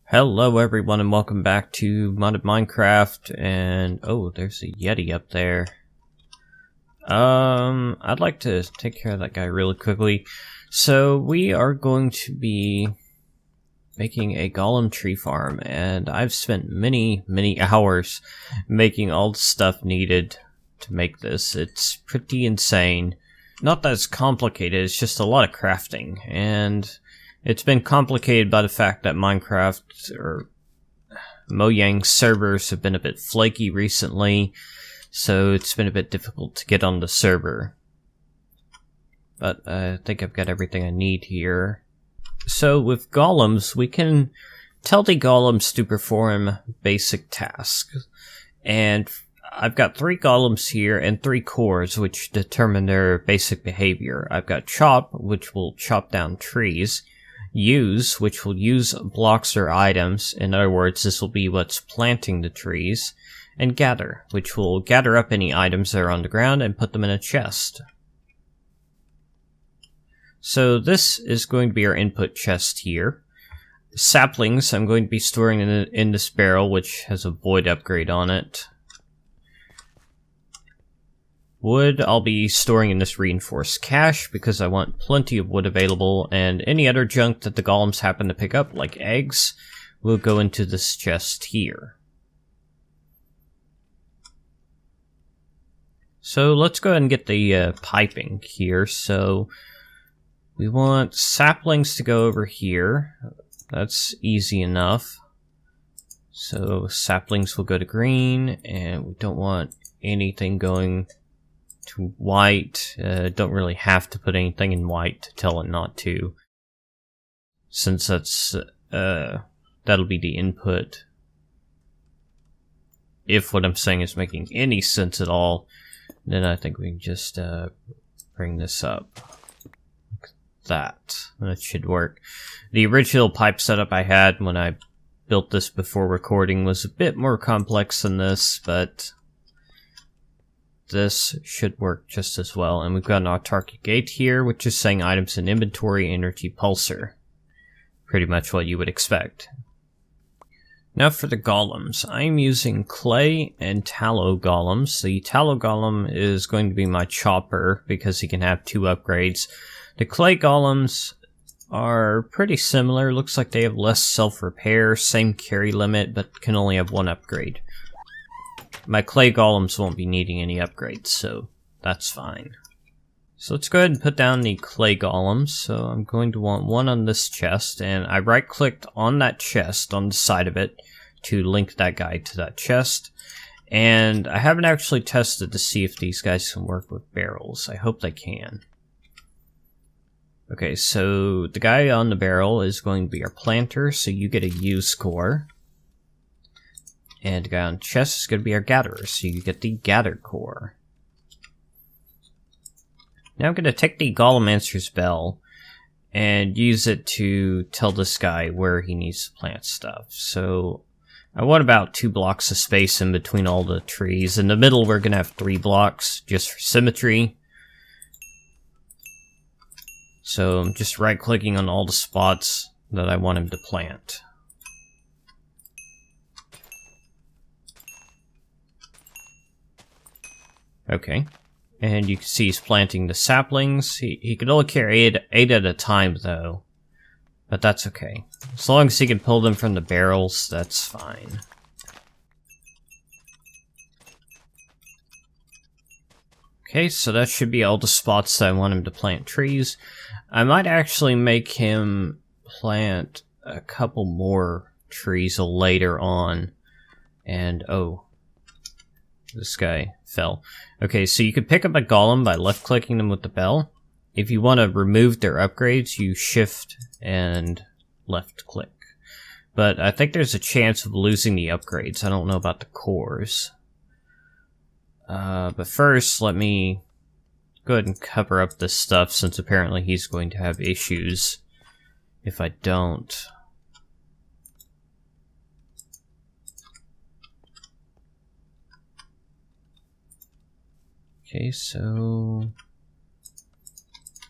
Hello everyone and welcome back to Modded Minecraft, and oh, there's a Yeti up there. I'd like to take care of that guy really quickly. So we are going to be making a golem tree farm, and I've spent many hours making all the stuff needed to make this. It's pretty insane. Not that it's complicated, it's just a lot of crafting, and it's been complicated by the fact that Minecraft or Mojang servers have been a bit flaky recently, so it's been a bit difficult to get on the server. But I think I've got everything I need here. So with golems, we can tell the golems to perform basic tasks. And I've got 3 golems here and 3 cores, which determine their basic behavior. I've got chop, which will chop down trees. Use, which will use blocks or items. In other words, this will be what's planting the trees. And gather, which will gather up any items that are on the ground and put them in a chest. So this is going to be our input chest here. Saplings I'm going to be storing in this barrel, which has a void upgrade on it. Wood I'll be storing in this reinforced cache because I want plenty of wood available, and any other junk that the golems happen to pick up, like eggs, will go into this chest here. So let's go ahead and get the piping here. So we want saplings to go over here. That's easy enough. So saplings will go to green, and we don't want anything going to white. Don't really have to put anything in white to tell it not to, since that's that'll be the input. If what I'm saying is making any sense at all, then I think we can just bring this up like that. That should work. The original pipe setup I had when I built this before recording was a bit more complex than this, but this should work just as well. And we've got an autarkic gate here, which is saying items in inventory, energy pulsar. Pretty much what you would expect. Now for the golems. I'm using clay and tallow golems. The tallow golem is going to be my chopper because he can have 2 upgrades. The clay golems are pretty similar. Looks like they have less self-repair, same carry limit, but can only have 1 upgrade. My clay golems won't be needing any upgrades, so that's fine. So let's go ahead and put down the clay golems. So I'm going to want 1 on this chest, and I right-clicked on that chest on the side of it to link that guy to that chest. And I haven't actually tested to see if these guys can work with barrels. I hope they can. Okay, so the guy on the barrel is going to be our planter, so you get a use core. And the guy on the chest is going to be our gatherer, so you get the gather core. Now I'm going to take the Golemancer's bell and use it to tell this guy where he needs to plant stuff. So I want about 2 blocks of space in between all the trees. In the middle we're going to have 3 blocks just for symmetry. So I'm just right clicking on all the spots that I want him to plant. Okay, and you can see he's planting the saplings. He can only carry 8 at a time, though. But that's okay. As long as he can pull them from the barrels, that's fine. Okay, so that should be all the spots that I want him to plant trees. I might actually make him plant a couple more trees later on. And, oh, this guy fell. Okay, so you can pick up a golem by left-clicking them with the bell. If you want to remove their upgrades, you shift and left-click. But I think there's a chance of losing the upgrades. I don't know about the cores. But first, let me go ahead and cover up this stuff, since apparently he's going to have issues if I don't. Okay, so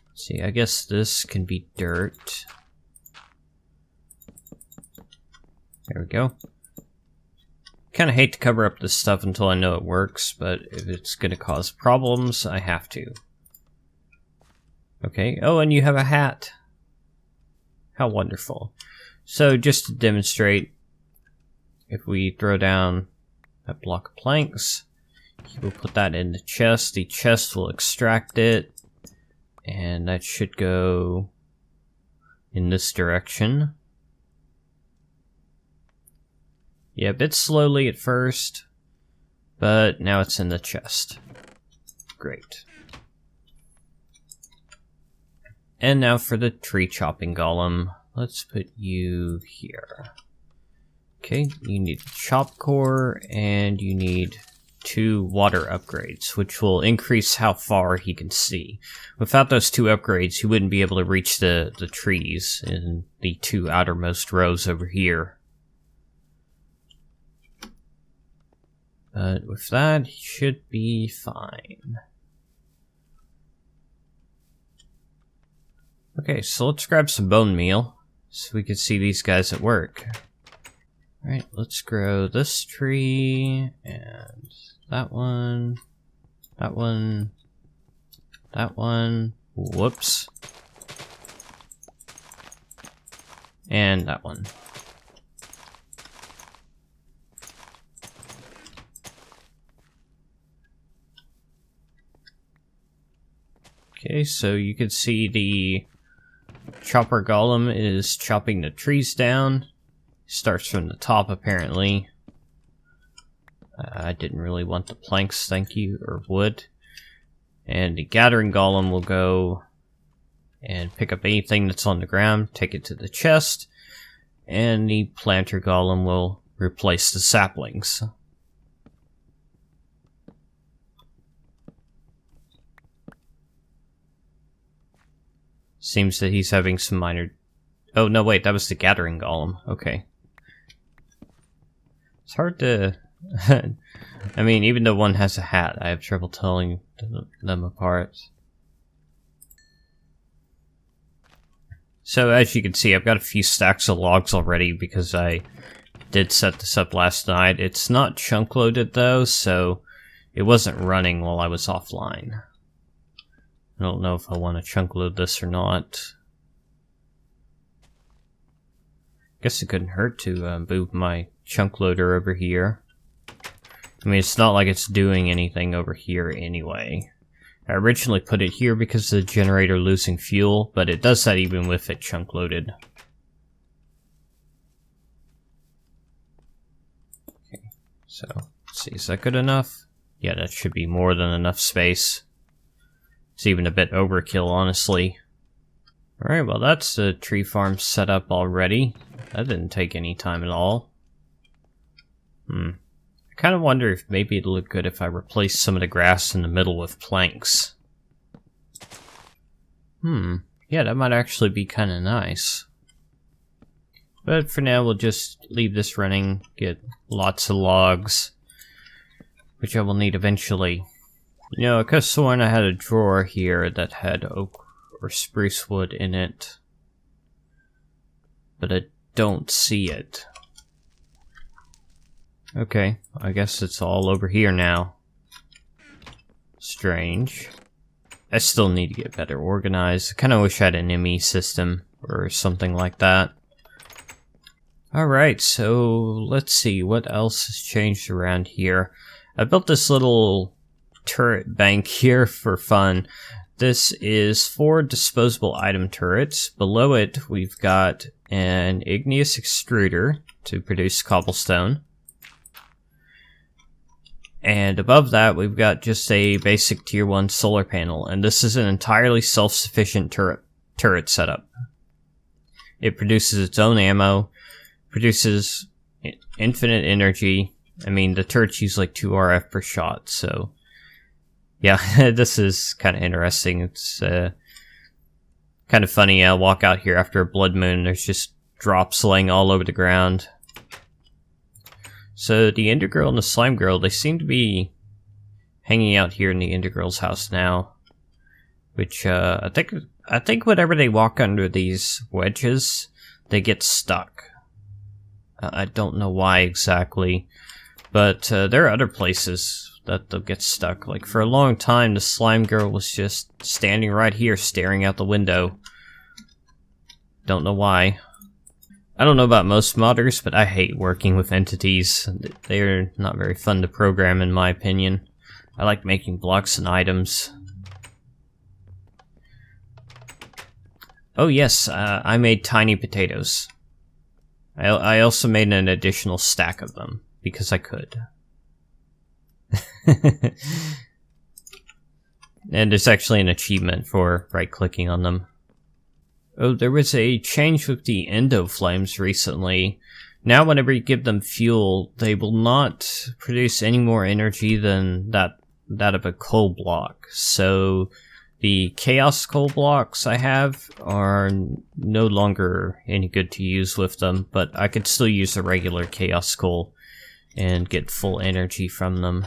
let's see, I guess this can be dirt. There we go. Kind of hate to cover up this stuff until I know it works, but if it's going to cause problems, I have to. Okay, oh, and you have a hat. How wonderful. So, just to demonstrate, if we throw down that block of planks, we'll put that in the chest. The chest will extract it, and that should go in this direction. Yeah, a bit slowly at first, but now it's in the chest. Great. And now for the tree chopping golem. Let's put you here. Okay, you need a chop core, and you need 2 water upgrades, which will increase how far he can see. Without those 2 upgrades, he wouldn't be able to reach the trees in the 2 outermost rows over here. But with that, he should be fine. Okay, so let's grab some bone meal, so we can see these guys at work. Alright, let's grow this tree, and that one, that one, that one, whoops, and that one. Okay, so you can see the chopper golem is chopping the trees down. Starts from the top, apparently. I didn't really want the planks, thank you, or wood. And the gathering golem will go and pick up anything that's on the ground, take it to the chest, and the planter golem will replace the saplings. Seems that he's having some minor... Oh, no, wait, that was the gathering golem. Okay. It's hard to... I mean, even though one has a hat, I have trouble telling them apart. So, as you can see, I've got a few stacks of logs already because I did set this up last night. It's not chunk-loaded, though, so it wasn't running while I was offline. I don't know if I want to chunk load this or not. Guess it couldn't hurt to move my chunk loader over here. I mean, it's not like it's doing anything over here anyway. I originally put it here because of the generator losing fuel, but it does that even with it chunk loaded. Okay, so let's see, is that good enough? Yeah, that should be more than enough space. It's even a bit overkill, honestly. Alright, well that's the tree farm set up already. That didn't take any time at all. I kind of wonder if maybe it'd look good if I replaced some of the grass in the middle with planks. Yeah, that might actually be kind of nice. But for now, we'll just leave this running, get lots of logs, which I will need eventually. You know, I could have sworn I had a drawer here that had oak or spruce wood in it, but I don't see it. Okay, I guess it's all over here now. Strange. I still need to get better organized. I kind of wish I had an ME system or something like that. Alright, so let's see what else has changed around here. I built this little turret bank here for fun. This is 4 disposable item turrets. Below it, we've got an igneous extruder to produce cobblestone. And above that, we've got just a basic tier 1 solar panel, and this is an entirely self-sufficient turret setup. It produces its own ammo, produces infinite energy. I mean, the turrets use like 2 RF per shot, so yeah, this is kind of interesting. It's kind of funny. I'll walk out here after a blood moon, there's just drops laying all over the ground. So the Ender Girl and the Slime Girl, they seem to be hanging out here in the Ender Girl's house now. Which, I think whenever they walk under these wedges, they get stuck. I don't know why exactly, but there are other places that they'll get stuck. Like, for a long time, the slime girl was just standing right here staring out the window. Don't know why. I don't know about most modders, but I hate working with entities. They're not very fun to program, in my opinion. I like making blocks and items. Oh yes, I made tiny potatoes. I also made an additional stack of them, because I could. And there's actually an achievement for right-clicking on them. Oh, there was a change with the endo flames recently. Now whenever you give them fuel, they will not produce any more energy than that of a coal block. So the chaos coal blocks I have are no longer any good to use with them, but I could still use a regular chaos coal and get full energy from them.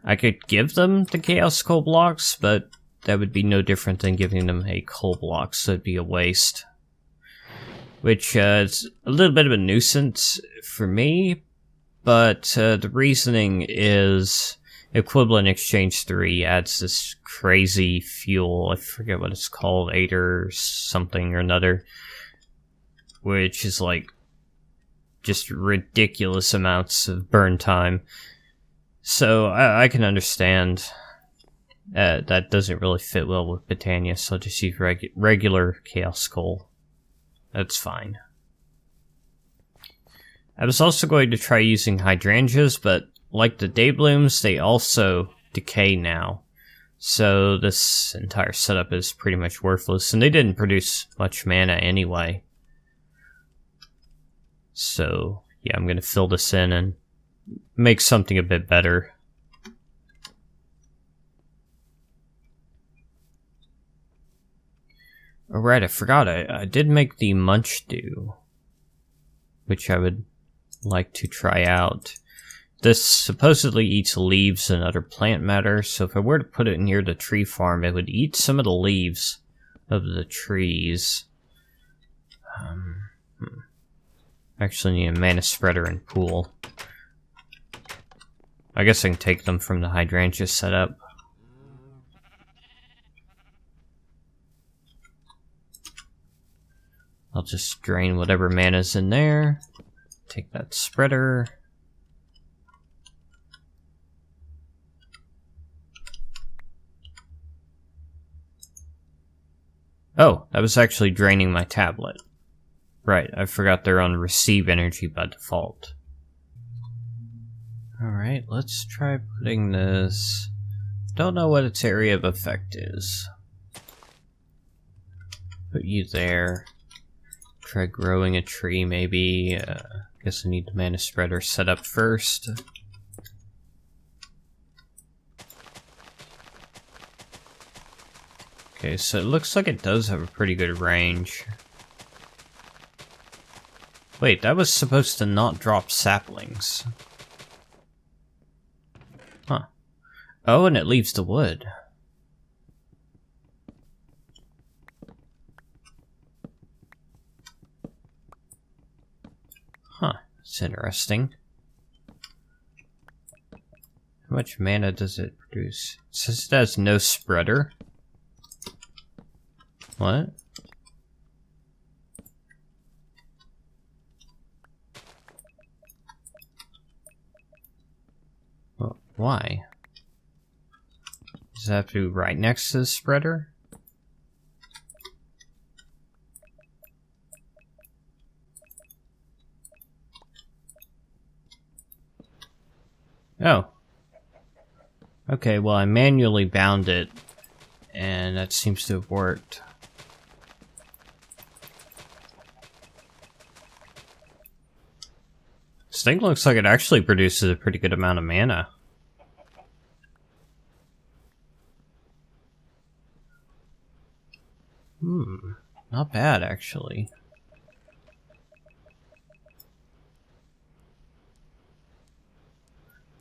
I could give them the chaos coal blocks, but that would be no different than giving them a coal block, so it'd be a waste. Which is a little bit of a nuisance for me, but the reasoning is Equivalent Exchange 3 adds this crazy fuel, I forget what it's called, 8 or something or another, which is like just ridiculous amounts of burn time. So I can understand that doesn't really fit well with Botania, so I'll just use regular Chaos Coal. That's fine. I was also going to try using hydrangeas, but like the day blooms, they also decay now. So this entire setup is pretty much worthless, and they didn't produce much mana anyway. So yeah, I'm going to fill this in and make something a bit better. Alright, I forgot, I did make the Munchdew, which I would like to try out. This supposedly eats leaves and other plant matter, so if I were to put it near the tree farm, it would eat some of the leaves of the trees. Actually need a mana spreader and pool. I guess I can take them from the hydrangea setup. I'll just drain whatever mana's in there. Take that spreader. Oh, that was actually draining my tablet. Right, I forgot they're on receive energy by default. Alright, let's try putting this... Don't know what its area of effect is. Put you there. Try growing a tree, maybe. Guess I need the mana spreader set up first. Okay, so it looks like it does have a pretty good range. Wait, that was supposed to not drop saplings. Huh. Oh, and it leaves the wood. Huh, that's interesting. How much mana does it produce? It says it has no spreader. What? Well, why? Does it have to be right next to the spreader? Oh. Okay, well I manually bound it, and that seems to have worked. This thing looks like it actually produces a pretty good amount of mana. Not bad actually.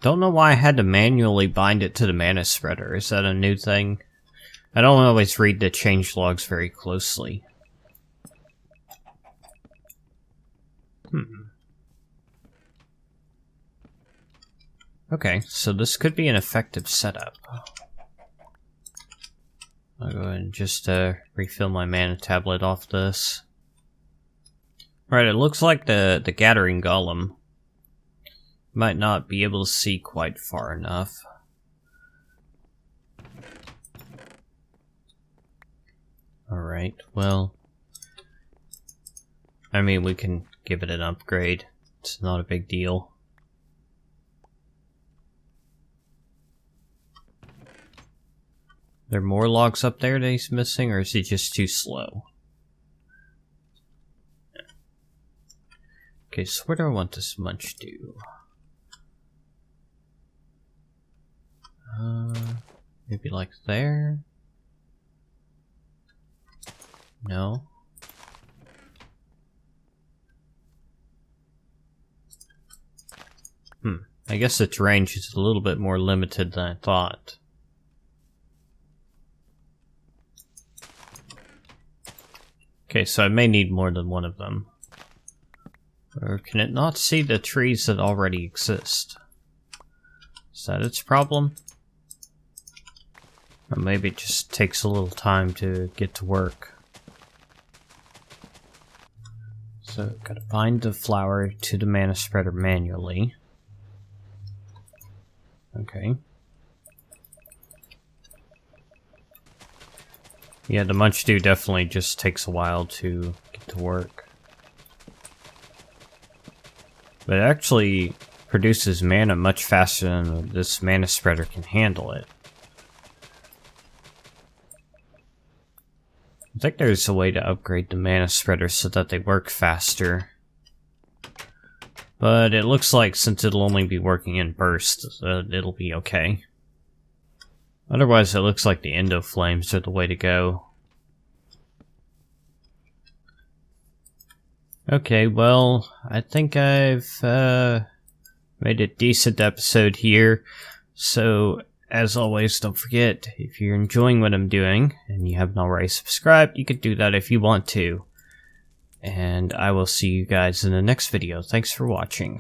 Don't know why I had to manually bind it to the mana spreader. Is that a new thing? I don't always read the change logs very closely. Okay, so this could be an effective setup. I'll go ahead and just refill my mana tablet off this. Right, it looks like the gathering golem might not be able to see quite far enough. Alright, well, I mean, we can give it an upgrade. It's not a big deal. There more logs up there that he's missing, or is he just too slow? Okay, so where do I want this Munchdew? Maybe like there? No? I guess its range is a little bit more limited than I thought. Okay, so I may need more than one of them. Or can it not see the trees that already exist? Is that its problem? Or maybe it just takes a little time to get to work. So, gotta bind the flower to the mana spreader manually. Okay. Yeah, the Munchdew definitely just takes a while to get to work. But it actually produces mana much faster than this mana spreader can handle it. I think there's a way to upgrade the mana spreader so that they work faster. But it looks like since it'll only be working in bursts, it'll be okay. Otherwise, it looks like the endo flames are the way to go. Okay, well, I think I've made a decent episode here. So, as always, don't forget, if you're enjoying what I'm doing, and you haven't already subscribed, you could do that if you want to. And I will see you guys in the next video. Thanks for watching.